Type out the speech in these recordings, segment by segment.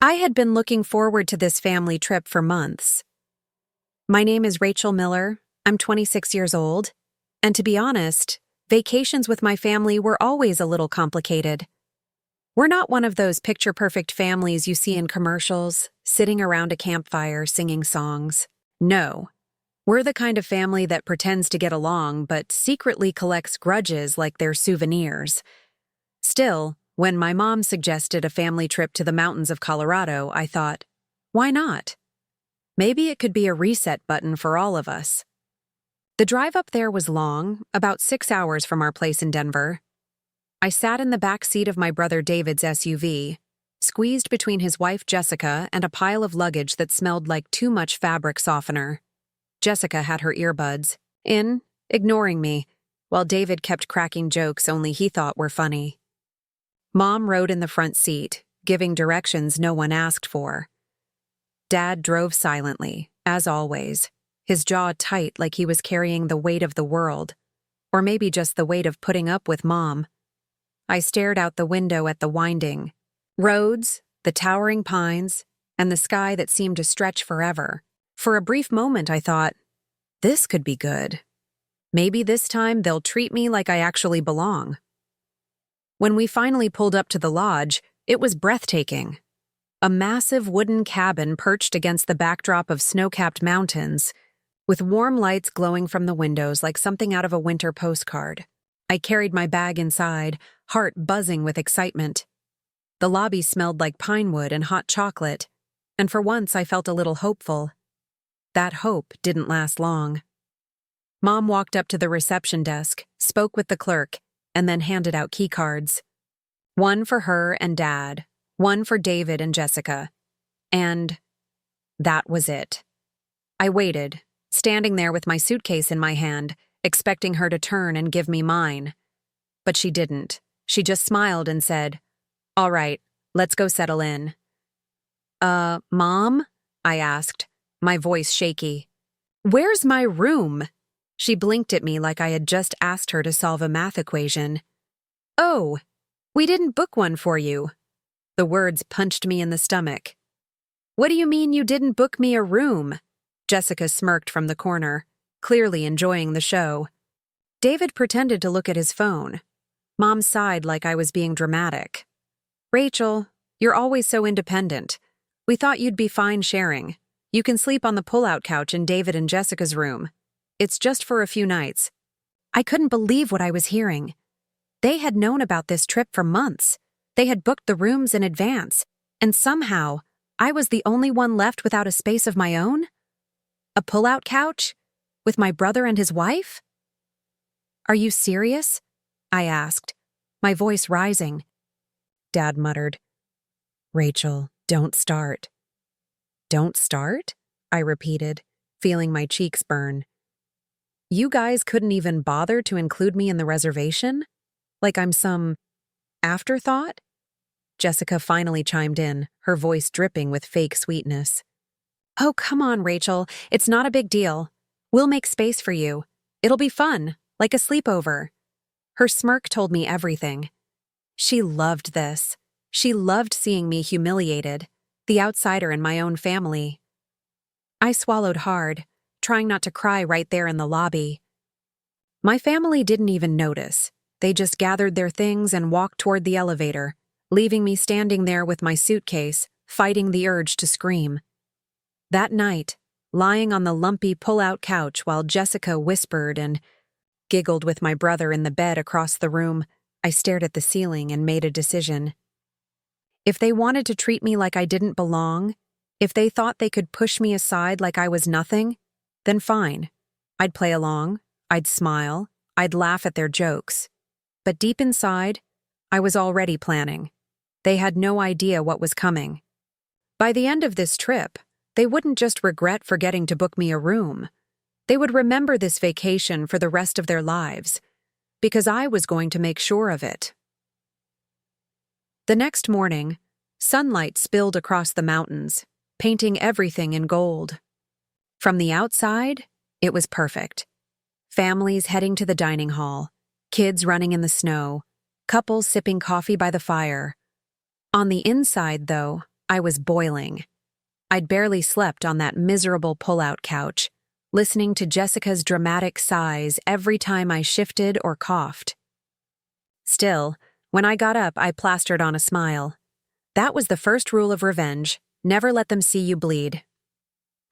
I had been looking forward to this family trip for months. My name is Rachel Miller. I'm 26 years old. And to be honest, vacations with my family were always a little complicated. We're not one of those picture-perfect families you see in commercials, sitting around a campfire singing songs. No. We're the kind of family that pretends to get along but secretly collects grudges like they're souvenirs. Still, when my mom suggested a family trip to the mountains of Colorado, I thought, why not? Maybe it could be a reset button for all of us. The drive up there was long, about 6 hours from our place in Denver. I sat in the back seat of my brother David's SUV, squeezed between his wife Jessica and a pile of luggage that smelled like too much fabric softener. Jessica had her earbuds in, ignoring me, while David kept cracking jokes only he thought were funny. Mom rode in the front seat, giving directions no one asked for. Dad drove silently, as always, his jaw tight like he was carrying the weight of the world, or maybe just the weight of putting up with Mom. I stared out the window at the winding roads, the towering pines, and the sky that seemed to stretch forever. For a brief moment I thought, this could be good. Maybe this time they'll treat me like I actually belong. When we finally pulled up to the lodge, it was breathtaking. A massive wooden cabin perched against the backdrop of snow-capped mountains, with warm lights glowing from the windows like something out of a winter postcard. I carried my bag inside, heart buzzing with excitement. The lobby smelled like pine wood and hot chocolate, and for once I felt a little hopeful. That hope didn't last long. Mom walked up to the reception desk, spoke with the clerk, and then handed out key cards. One for her and Dad, one for David and Jessica. And that was it. I waited, standing there with my suitcase in my hand, expecting her to turn and give me mine. But she didn't. She just smiled and said, "All right, let's go settle in." Mom?" I asked, my voice shaky. "Where's my room?" She blinked at me like I had just asked her to solve a math equation. "Oh, we didn't book one for you." The words punched me in the stomach. "What do you mean you didn't book me a room?" Jessica smirked from the corner, clearly enjoying the show. David pretended to look at his phone. Mom sighed like I was being dramatic. "Rachel, you're always so independent. We thought you'd be fine sharing. You can sleep on the pull-out couch in David and Jessica's room. It's just for a few nights." I couldn't believe what I was hearing. They had known about this trip for months. They had booked the rooms in advance, and somehow, I was the only one left without a space of my own? A pull-out couch? With my brother and his wife? "Are you serious?" I asked, my voice rising. Dad muttered, "Rachel, don't start." "Don't start?" I repeated, feeling my cheeks burn. "You guys couldn't even bother to include me in the reservation? Like I'm some afterthought?" Jessica finally chimed in, her voice dripping with fake sweetness. "Oh, come on, Rachel. It's not a big deal. We'll make space for you. It'll be fun, like a sleepover." Her smirk told me everything. She loved this. She loved seeing me humiliated, the outsider in my own family. I swallowed hard, trying not to cry right there in the lobby. My family didn't even notice. They just gathered their things and walked toward the elevator, leaving me standing there with my suitcase, fighting the urge to scream. That night, lying on the lumpy pull-out couch while Jessica whispered and giggled with my brother in the bed across the room, I stared at the ceiling and made a decision. If they wanted to treat me like I didn't belong, if they thought they could push me aside like I was nothing, then fine. I'd play along, I'd smile, I'd laugh at their jokes. But deep inside, I was already planning. They had no idea what was coming. By the end of this trip, they wouldn't just regret forgetting to book me a room. They would remember this vacation for the rest of their lives, because I was going to make sure of it. The next morning, sunlight spilled across the mountains, painting everything in gold. From the outside, it was perfect. Families heading to the dining hall, kids running in the snow, couples sipping coffee by the fire. On the inside, though, I was boiling. I'd barely slept on that miserable pull-out couch, listening to Jessica's dramatic sighs every time I shifted or coughed. Still, when I got up, I plastered on a smile. That was the first rule of revenge: never let them see you bleed.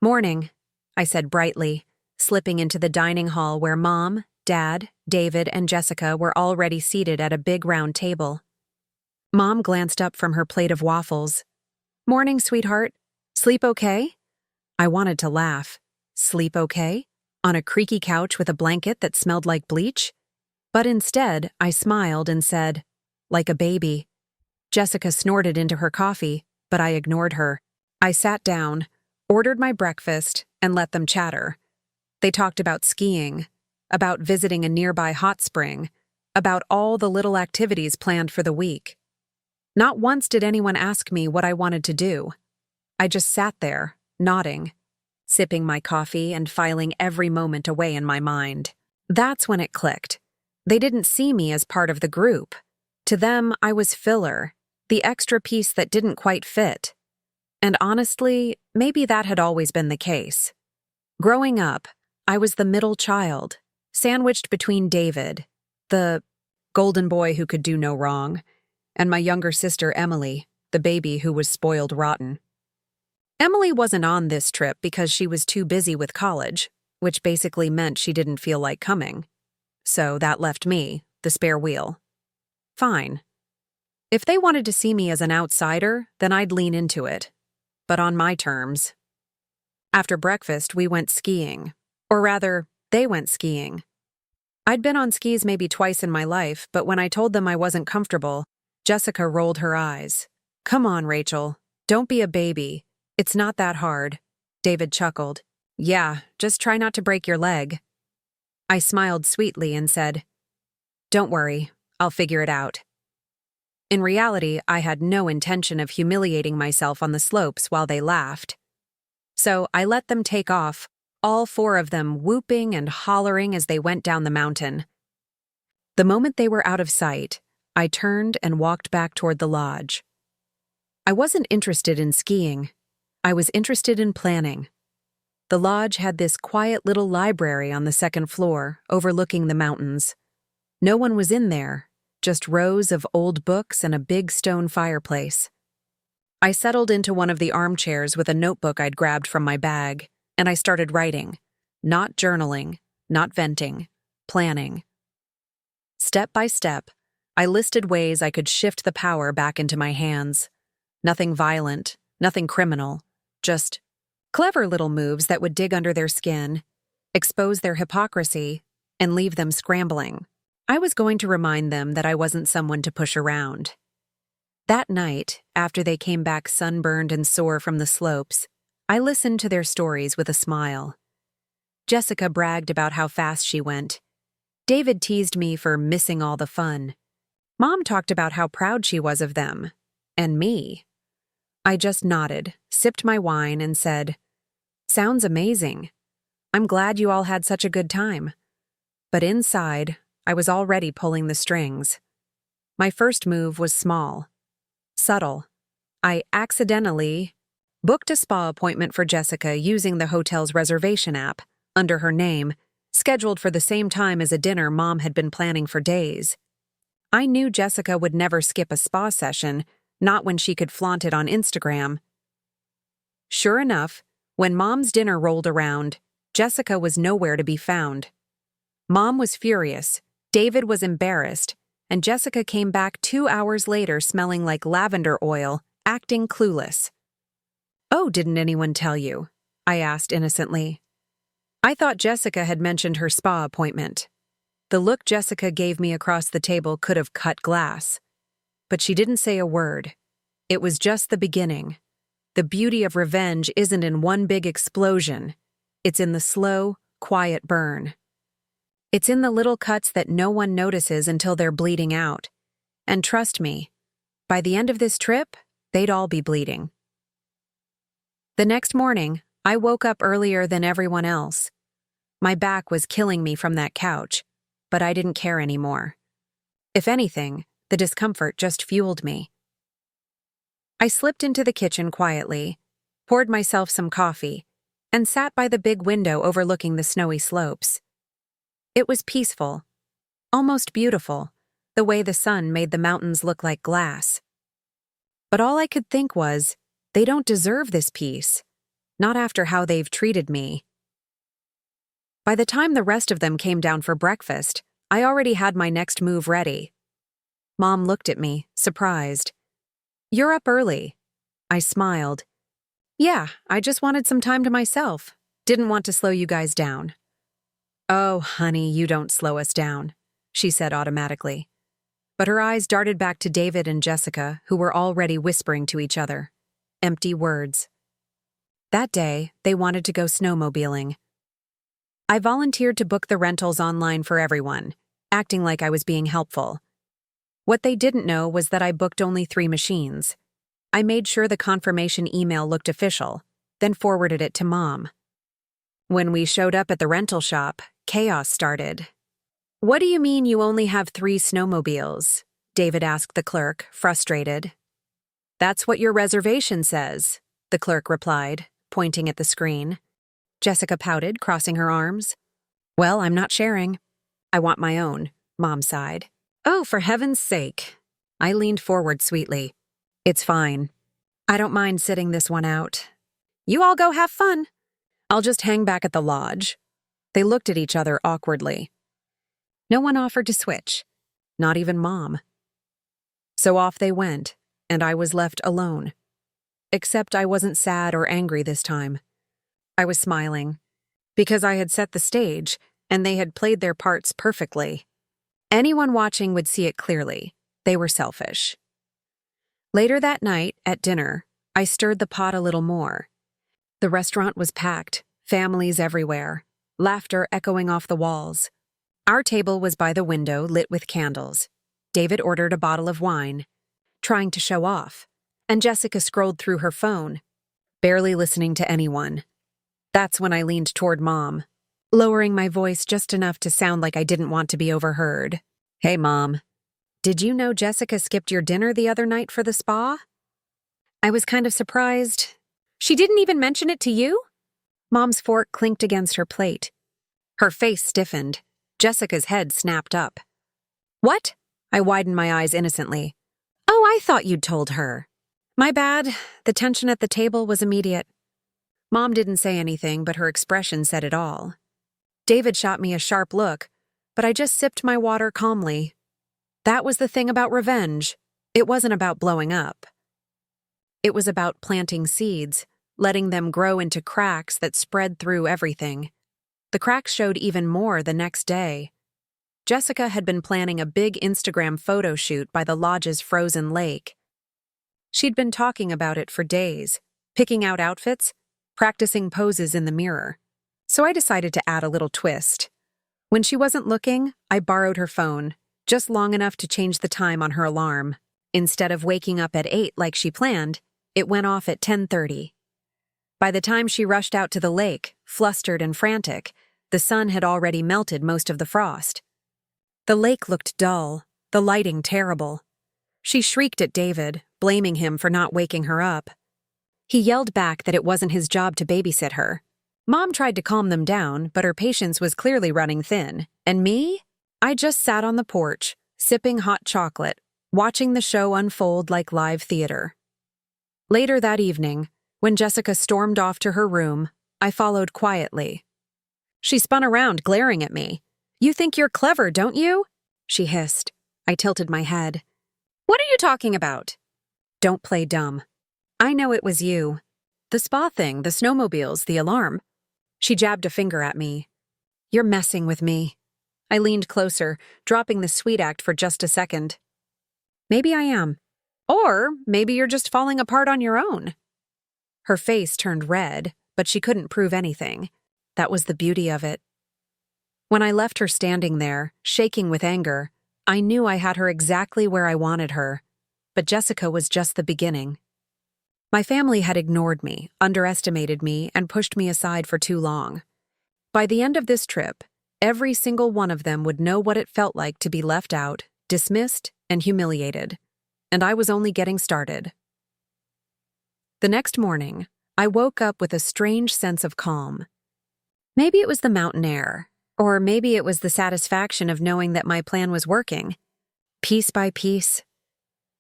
"Morning," I said brightly, slipping into the dining hall where Mom, Dad, David, and Jessica were already seated at a big round table. Mom glanced up from her plate of waffles. "Morning, sweetheart. Sleep okay?" I wanted to laugh. Sleep okay? On a creaky couch with a blanket that smelled like bleach? But instead, I smiled and said, "Like a baby." Jessica snorted into her coffee, but I ignored her. I sat down, ordered my breakfast, and let them chatter. They talked about skiing, about visiting a nearby hot spring, about all the little activities planned for the week. Not once did anyone ask me what I wanted to do. I just sat there, nodding, sipping my coffee and filing every moment away in my mind. That's when it clicked. They didn't see me as part of the group. To them, I was filler, the extra piece that didn't quite fit. And honestly, maybe that had always been the case. Growing up, I was the middle child, sandwiched between David, the golden boy who could do no wrong, and my younger sister Emily, the baby who was spoiled rotten. Emily wasn't on this trip because she was too busy with college, which basically meant she didn't feel like coming. So that left me, the spare wheel. Fine. If they wanted to see me as an outsider, then I'd lean into it. But on my terms. After breakfast, we went skiing. Or rather, they went skiing. I'd been on skis maybe twice in my life, but when I told them I wasn't comfortable, Jessica rolled her eyes. "Come on, Rachel. Don't be a baby. It's not that hard." David chuckled. "Yeah, just try not to break your leg." I smiled sweetly and said, "Don't worry, I'll figure it out." In reality, I had no intention of humiliating myself on the slopes while they laughed. So I let them take off, all four of them whooping and hollering as they went down the mountain. The moment they were out of sight, I turned and walked back toward the lodge. I wasn't interested in skiing. I was interested in planning. The lodge had this quiet little library on the second floor, overlooking the mountains. No one was in there, just rows of old books and a big stone fireplace. I settled into one of the armchairs with a notebook I'd grabbed from my bag, and I started writing. Not journaling, not venting, planning. Step by step, I listed ways I could shift the power back into my hands. Nothing violent, nothing criminal, just clever little moves that would dig under their skin, expose their hypocrisy, and leave them scrambling. I was going to remind them that I wasn't someone to push around. That night, after they came back sunburned and sore from the slopes, I listened to their stories with a smile. Jessica bragged about how fast she went. David teased me for missing all the fun. Mom talked about how proud she was of them. And me. I just nodded, sipped my wine, and said, "Sounds amazing. I'm glad you all had such a good time." But inside, I was already pulling the strings. My first move was small. Subtle. I accidentally booked a spa appointment for Jessica using the hotel's reservation app, under her name, scheduled for the same time as a dinner Mom had been planning for days. I knew Jessica would never skip a spa session, not when she could flaunt it on Instagram. Sure enough, when Mom's dinner rolled around, Jessica was nowhere to be found. Mom was furious, David was embarrassed, and Jessica came back 2 hours later smelling like lavender oil, acting clueless. "Oh, didn't anyone tell you?" I asked innocently. I thought Jessica had mentioned her spa appointment. The look Jessica gave me across the table could have cut glass. But she didn't say a word. It was just the beginning. The beauty of revenge isn't in one big explosion. It's in the slow, quiet burn. It's in the little cuts that no one notices until they're bleeding out. And trust me, by the end of this trip, they'd all be bleeding. The next morning, I woke up earlier than everyone else. My back was killing me from that couch, but I didn't care anymore. If anything, the discomfort just fueled me. I slipped into the kitchen quietly, poured myself some coffee, and sat by the big window overlooking the snowy slopes. It was peaceful, almost beautiful, the way the sun made the mountains look like glass. But all I could think was, they don't deserve this peace, not after how they've treated me. By the time the rest of them came down for breakfast, I already had my next move ready. Mom looked at me, surprised. "You're up early." I smiled. "Yeah, I just wanted some time to myself. Didn't want to slow you guys down." "Oh, honey, you don't slow us down," she said automatically. But her eyes darted back to David and Jessica, who were already whispering to each other. Empty words. That day, they wanted to go snowmobiling. I volunteered to book the rentals online for everyone, acting like I was being helpful. What they didn't know was that I booked only 3 machines. I made sure the confirmation email looked official, then forwarded it to Mom. When we showed up at the rental shop, chaos started. "What do you mean you only have 3 snowmobiles?" David asked the clerk, frustrated. "That's what your reservation says," the clerk replied, pointing at the screen. Jessica pouted, crossing her arms. "Well, I'm not sharing. I want my own," Mom sighed. "Oh, for heaven's sake." I leaned forward sweetly. "It's fine. I don't mind sitting this one out. You all go have fun. I'll just hang back at the lodge." They looked at each other awkwardly. No one offered to switch, not even Mom. So off they went, and I was left alone. Except I wasn't sad or angry this time. I was smiling, because I had set the stage, and they had played their parts perfectly. Anyone watching would see it clearly. They were selfish. Later that night, at dinner, I stirred the pot a little more. The restaurant was packed, families everywhere, laughter echoing off the walls. Our table was by the window, lit with candles. David ordered a bottle of wine, trying to show off, and Jessica scrolled through her phone, barely listening to anyone. That's when I leaned toward Mom, lowering my voice just enough to sound like I didn't want to be overheard. "Hey, Mom, did you know Jessica skipped your dinner the other night for the spa?" I was kind of surprised. "She didn't even mention it to you?" Mom's fork clinked against her plate. Her face stiffened. Jessica's head snapped up. "What?" I widened my eyes innocently. "Oh, I thought you'd told her." My bad. The tension at the table was immediate. Mom didn't say anything, but her expression said it all. David shot me a sharp look, but I just sipped my water calmly. That was the thing about revenge. It wasn't about blowing up. It was about planting seeds, letting them grow into cracks that spread through everything. The cracks showed even more the next day. Jessica had been planning a big Instagram photo shoot by the lodge's frozen lake. She'd been talking about it for days, picking out outfits, practicing poses in the mirror. So I decided to add a little twist. When she wasn't looking, I borrowed her phone, just long enough to change the time on her alarm. Instead of waking up at 8 like she planned, it went off at 10:30. By the time she rushed out to the lake, flustered and frantic, the sun had already melted most of the frost. The lake looked dull, the lighting terrible. She shrieked at David, blaming him for not waking her up. He yelled back that it wasn't his job to babysit her. Mom tried to calm them down, but her patience was clearly running thin. And me? I just sat on the porch, sipping hot chocolate, watching the show unfold like live theater. Later that evening, when Jessica stormed off to her room, I followed quietly. She spun around, glaring at me. "You think you're clever, don't you?" she hissed. I tilted my head. "What are you talking about?" "Don't play dumb. I know it was you. The spa thing, the snowmobiles, the alarm." She jabbed a finger at me. "You're messing with me." I leaned closer, dropping the sweet act for just a second. "Maybe I am. Or maybe you're just falling apart on your own." Her face turned red, but she couldn't prove anything. That was the beauty of it. When I left her standing there, shaking with anger, I knew I had her exactly where I wanted her. But Jessica was just the beginning. My family had ignored me, underestimated me, and pushed me aside for too long. By the end of this trip, every single one of them would know what it felt like to be left out, dismissed, and humiliated. And I was only getting started. The next morning, I woke up with a strange sense of calm. Maybe it was the mountain air, or maybe it was the satisfaction of knowing that my plan was working. Piece by piece.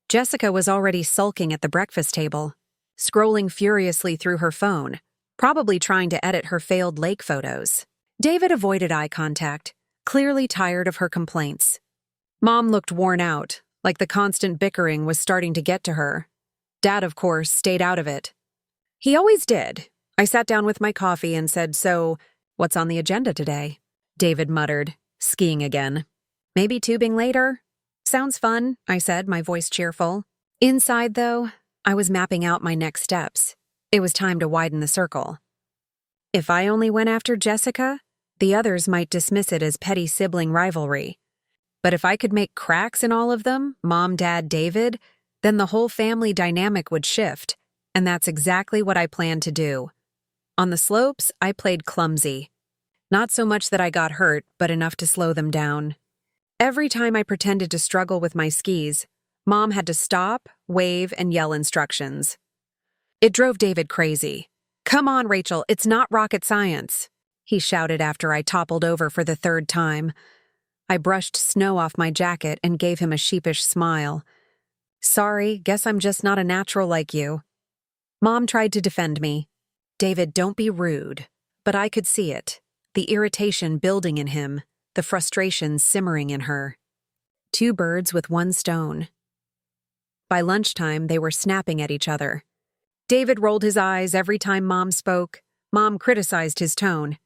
Jessica was already sulking at the breakfast table, scrolling furiously through her phone, probably trying to edit her failed lake photos. David avoided eye contact, clearly tired of her complaints. Mom looked worn out, like the constant bickering was starting to get to her. Dad, of course, stayed out of it. He always did. I sat down with my coffee and said, "So, what's on the agenda today?" David muttered, skiing again. "Maybe tubing later?" "Sounds fun," I said, my voice cheerful. Inside, though, I was mapping out my next steps. It was time to widen the circle. If I only went after Jessica, the others might dismiss it as petty sibling rivalry. But if I could make cracks in all of them, Mom, Dad, David, then the whole family dynamic would shift, and that's exactly what I planned to do. On the slopes, I played clumsy. Not so much that I got hurt, but enough to slow them down. Every time I pretended to struggle with my skis, Mom had to stop, wave, and yell instructions. It drove David crazy. "Come on, Rachel, it's not rocket science," he shouted after I toppled over for the third time. I brushed snow off my jacket and gave him a sheepish smile. "Sorry, guess I'm just not a natural like you." Mom tried to defend me. "David, don't be rude." But I could see it, the irritation building in him, the frustration simmering in her. Two birds with one stone. By lunchtime, they were snapping at each other. David rolled his eyes every time Mom spoke. Mom criticized his tone.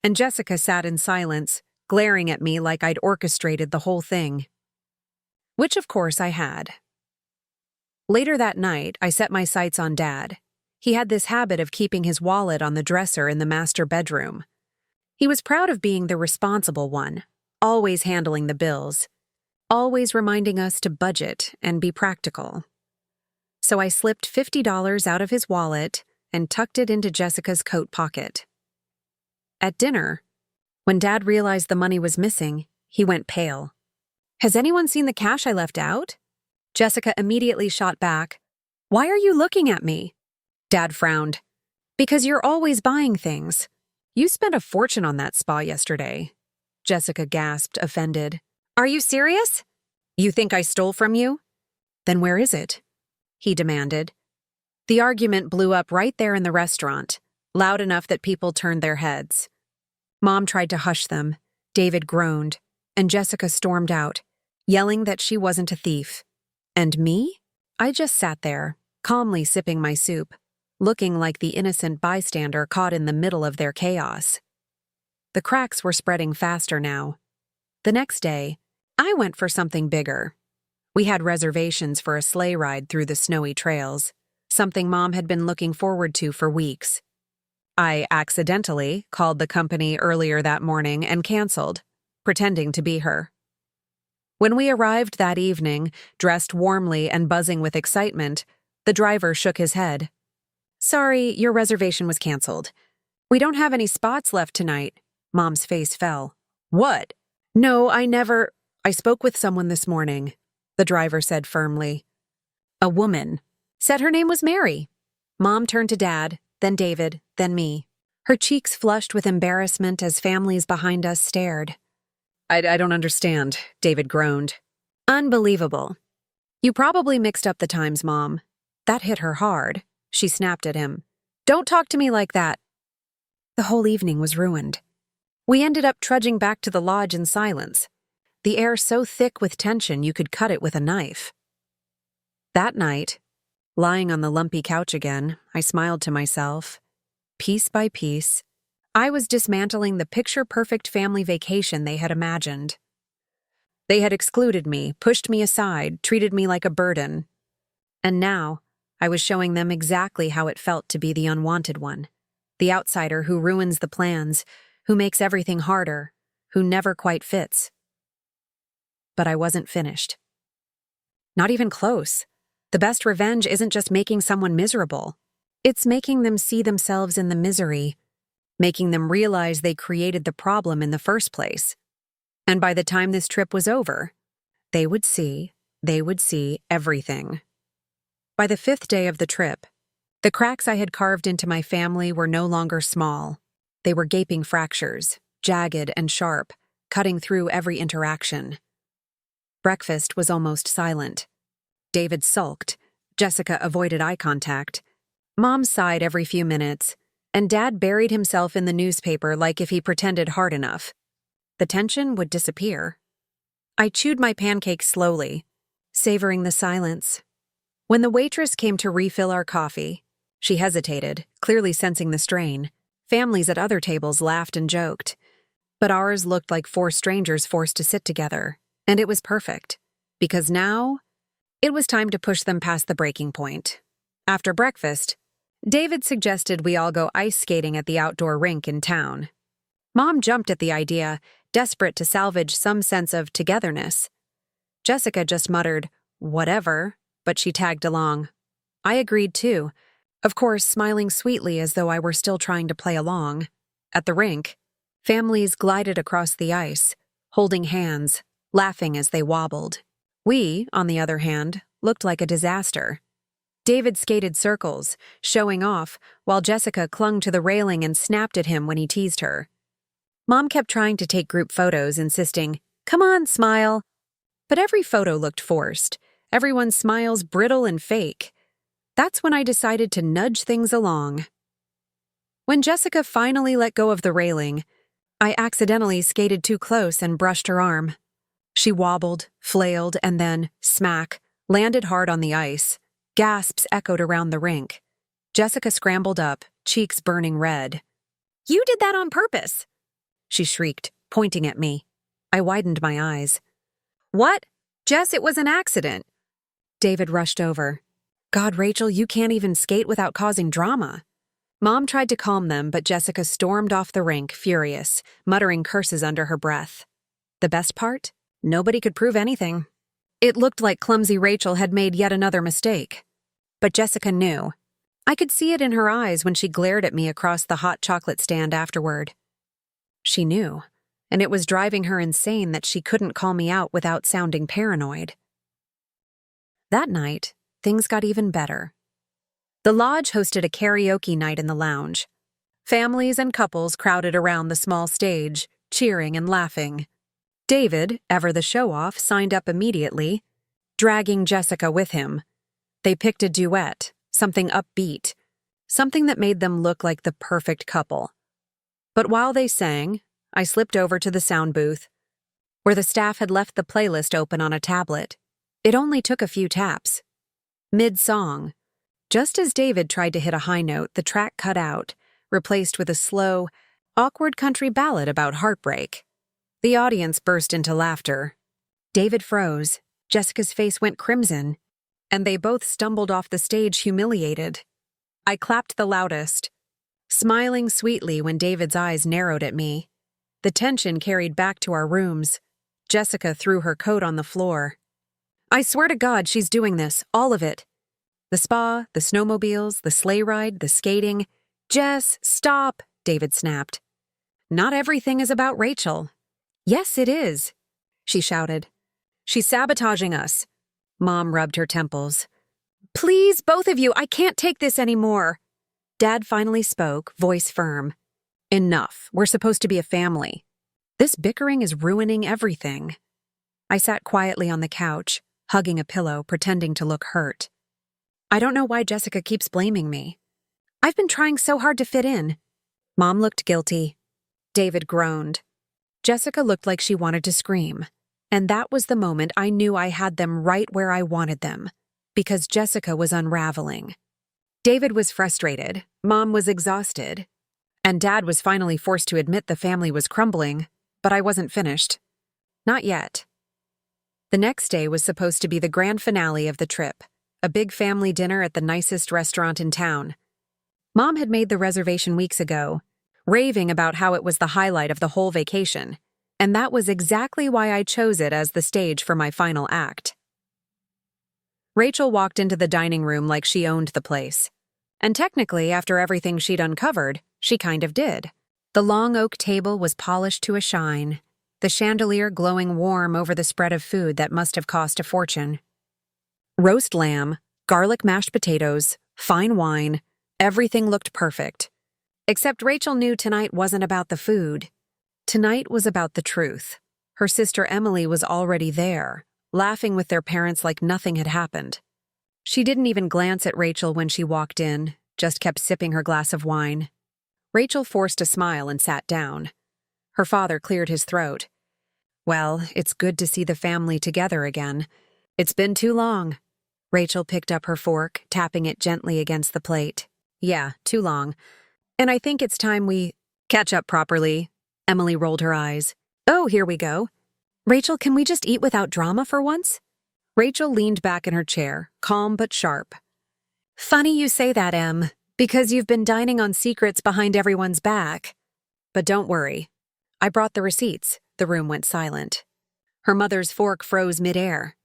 And Jessica sat in silence, glaring at me like I'd orchestrated the whole thing. Which, of course, I had. Later that night, I set my sights on Dad. He had this habit of keeping his wallet on the dresser in the master bedroom. He was proud of being the responsible one, always handling the bills, always reminding us to budget and be practical. So I slipped $50 out of his wallet and tucked it into Jessica's coat pocket. At dinner, when Dad realized the money was missing, he went pale. "Has anyone seen the cash I left out?" Jessica immediately shot back. "Why are you looking at me?" Dad frowned. "Because you're always buying things. You spent a fortune on that spa yesterday." Jessica gasped, offended. "Are you serious? You think I stole from you?" "Then where is it?" he demanded. The argument blew up right there in the restaurant, loud enough that people turned their heads. Mom tried to hush them. David groaned, and Jessica stormed out, yelling that she wasn't a thief. And me? I just sat there, calmly sipping my soup, looking like the innocent bystander caught in the middle of their chaos. The cracks were spreading faster now. The next day, I went for something bigger. We had reservations for a sleigh ride through the snowy trails, something Mom had been looking forward to for weeks. I accidentally called the company earlier that morning and canceled, pretending to be her. When we arrived that evening, dressed warmly and buzzing with excitement, the driver shook his head. "Sorry, your reservation was canceled. We don't have any spots left tonight." Mom's face fell. "What?" "No, I spoke with someone this morning," the driver said firmly. "A woman. Said her name was Mary." Mom turned to Dad, then David, then me. Her cheeks flushed with embarrassment as families behind us stared. I don't understand," David groaned. "Unbelievable. You probably mixed up the times, Mom." That hit her hard. She snapped at him. "Don't talk to me like that." The whole evening was ruined. We ended up trudging back to the lodge in silence, the air so thick with tension you could cut it with a knife. That night, lying on the lumpy couch again, I smiled to myself. Piece by piece, I was dismantling the picture-perfect family vacation they had imagined. They had excluded me, pushed me aside, treated me like a burden. And now, I was showing them exactly how it felt to be the unwanted one, the outsider who ruins the plans, who makes everything harder, who never quite fits. But I wasn't finished. Not even close. The best revenge isn't just making someone miserable. It's making them see themselves in the misery, making them realize they created the problem in the first place. And by the time this trip was over, they would see everything. By the 5th day of the trip, The cracks I had carved into my family were no longer small. They were gaping fractures, jagged and sharp, cutting through every interaction. Breakfast was almost silent. David sulked. Jessica avoided eye contact. Mom sighed every few minutes, and Dad buried himself in the newspaper like if he pretended hard enough. The tension would disappear. I chewed my pancakes slowly, savoring the silence. When the waitress came to refill our coffee, she hesitated, clearly sensing the strain. Families at other tables laughed and joked. But ours looked like four strangers forced to sit together, and it was perfect, because now it was time to push them past the breaking point. After breakfast, David suggested we all go ice skating at the outdoor rink in town. Mom jumped at the idea, desperate to salvage some sense of togetherness. Jessica just muttered, "Whatever," but she tagged along. I agreed too, of course smiling sweetly as though I were still trying to play along. At the rink, families glided across the ice, holding hands, laughing as they wobbled. We, on the other hand, looked like a disaster. David skated circles, showing off, while Jessica clung to the railing and snapped at him when he teased her. Mom kept trying to take group photos, insisting, "Come on, smile." But every photo looked forced, everyone's smiles brittle and fake. That's when I decided to nudge things along. When Jessica finally let go of the railing, I accidentally skated too close and brushed her arm. She wobbled, flailed, and then, smack, landed hard on the ice. Gasps echoed around the rink. Jessica scrambled up, cheeks burning red. "You did that on purpose!" she shrieked, pointing at me. I widened my eyes. "What? Jess, it was an accident." David rushed over. "God, Rachel, you can't even skate without causing drama." Mom tried to calm them, but Jessica stormed off the rink, furious, muttering curses under her breath. The best part? Nobody could prove anything. It looked like clumsy Rachel had made yet another mistake. But Jessica knew. I could see it in her eyes when she glared at me across the hot chocolate stand afterward. She knew, and it was driving her insane that she couldn't call me out without sounding paranoid. That night, things got even better. The lodge hosted a karaoke night in the lounge. Families and couples crowded around the small stage, cheering and laughing. David, ever the show-off, signed up immediately, dragging Jessica with him. They picked a duet, something upbeat, something that made them look like the perfect couple. But while they sang, I slipped over to the sound booth, where the staff had left the playlist open on a tablet. It only took a few taps. Mid-song, just as David tried to hit a high note, the track cut out, replaced with a slow, awkward country ballad about heartbreak. The audience burst into laughter. David froze, Jessica's face went crimson, and they both stumbled off the stage humiliated. I clapped the loudest, smiling sweetly when David's eyes narrowed at me. The tension carried back to our rooms. Jessica threw her coat on the floor. "I swear to God she's doing this, all of it. The spa, the snowmobiles, the sleigh ride, the skating." "Jess, stop," David snapped. "Not everything is about Rachel." "Yes, it is," she shouted. "She's sabotaging us." Mom rubbed her temples. "Please, both of you, I can't take this anymore." Dad finally spoke, voice firm. "Enough. We're supposed to be a family. This bickering is ruining everything." I sat quietly on the couch, hugging a pillow, pretending to look hurt. I don't know why Jessica keeps blaming me. I've been trying so hard to fit in. Mom looked guilty. David groaned. Jessica looked like she wanted to scream. And that was the moment I knew I had them right where I wanted them, because Jessica was unraveling. David was frustrated, Mom was exhausted, and Dad was finally forced to admit the family was crumbling, but I wasn't finished. Not yet. The next day was supposed to be the grand finale of the trip, a big family dinner at the nicest restaurant in town. Mom had made the reservation weeks ago, raving about how it was the highlight of the whole vacation, and that was exactly why I chose it as the stage for my final act. Rachel walked into the dining room like she owned the place. And technically, after everything she'd uncovered, she kind of did. The long oak table was polished to a shine, the chandelier glowing warm over the spread of food that must have cost a fortune. Roast lamb, garlic mashed potatoes, fine wine, Everything looked perfect. Except Rachel knew tonight wasn't about the food. Tonight was about the truth. Her sister Emily was already there, laughing with their parents like nothing had happened. She didn't even glance at Rachel when she walked in, just kept sipping her glass of wine. Rachel forced a smile and sat down. Her father cleared his throat. "Well, it's good to see the family together again. It's been too long." Rachel picked up her fork, tapping it gently against the plate. "Yeah, too long. And I think it's time we catch up properly." Emily rolled her eyes. "Oh, here we go. Rachel, can we just eat without drama for once?" Rachel leaned back in her chair, calm but sharp. "Funny you say that, Em, because you've been dining on secrets behind everyone's back. But don't worry. I brought the receipts." The room went silent. Her mother's fork froze midair.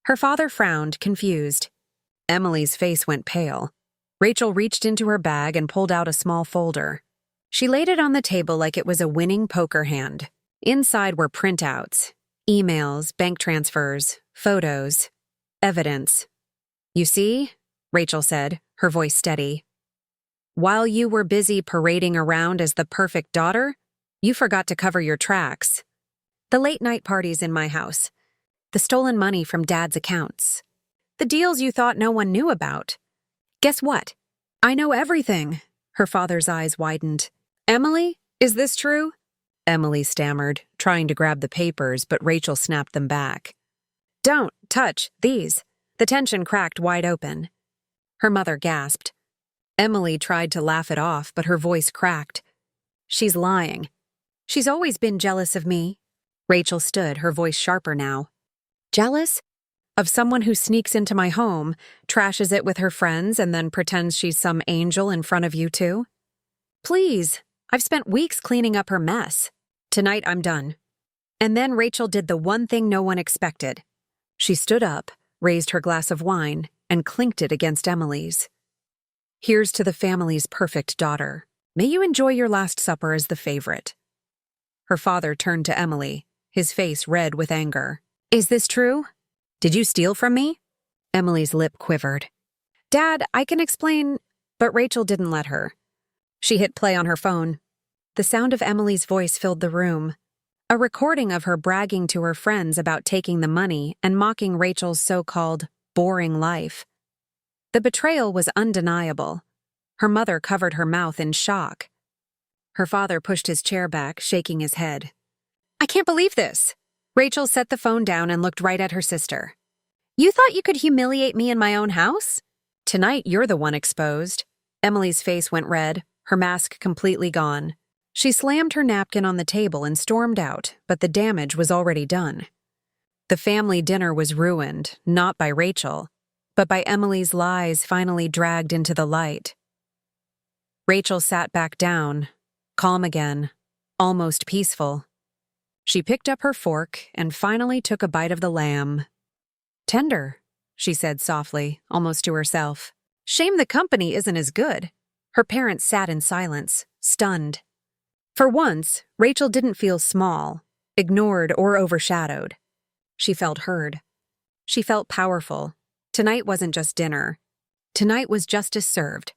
Her father frowned, confused. Emily's face went pale. Rachel reached into her bag and pulled out a small folder. She laid it on the table like it was a winning poker hand. Inside were printouts, emails, bank transfers, photos, evidence. "You see," Rachel said, her voice steady. "While you were busy parading around as the perfect daughter, you forgot to cover your tracks. The late-night parties in my house. The stolen money from Dad's accounts. The deals you thought no one knew about. Guess what? I know everything." Her father's eyes widened. "Emily, is this true?" Emily stammered, trying to grab the papers, but Rachel snapped them back. "Don't touch these." The tension cracked wide open. Her mother gasped. Emily tried to laugh it off, but her voice cracked. "She's lying. She's always been jealous of me." Rachel stood, her voice sharper now. "Jealous? Of someone who sneaks into my home, trashes it with her friends, and then pretends she's some angel in front of you two? Please, I've spent weeks cleaning up her mess. Tonight I'm done." And then Rachel did the one thing no one expected. She stood up, raised her glass of wine, and clinked it against Emily's. "Here's to the family's perfect daughter. May you enjoy your last supper as the favorite." Her father turned to Emily, his face red with anger. "Is this true? Did you steal from me?" Emily's lip quivered. "Dad, I can explain," but Rachel didn't let her. She hit play on her phone. The sound of Emily's voice filled the room. A recording of her bragging to her friends about taking the money and mocking Rachel's so-called boring life. The betrayal was undeniable. Her mother covered her mouth in shock. Her father pushed his chair back, shaking his head. "I can't believe this." Rachel set the phone down and looked right at her sister. "You thought you could humiliate me in my own house? Tonight you're the one exposed." Emily's face went red, her mask completely gone. She slammed her napkin on the table and stormed out, but the damage was already done. The family dinner was ruined, not by Rachel, but by Emily's lies finally dragged into the light. Rachel sat back down, calm again, almost peaceful. She picked up her fork and finally took a bite of the lamb. "Tender," she said softly, almost to herself. "Shame the company isn't as good." Her parents sat in silence, stunned. For once, Rachel didn't feel small, ignored, or overshadowed. She felt heard. She felt powerful. Tonight wasn't just dinner. Tonight was justice served.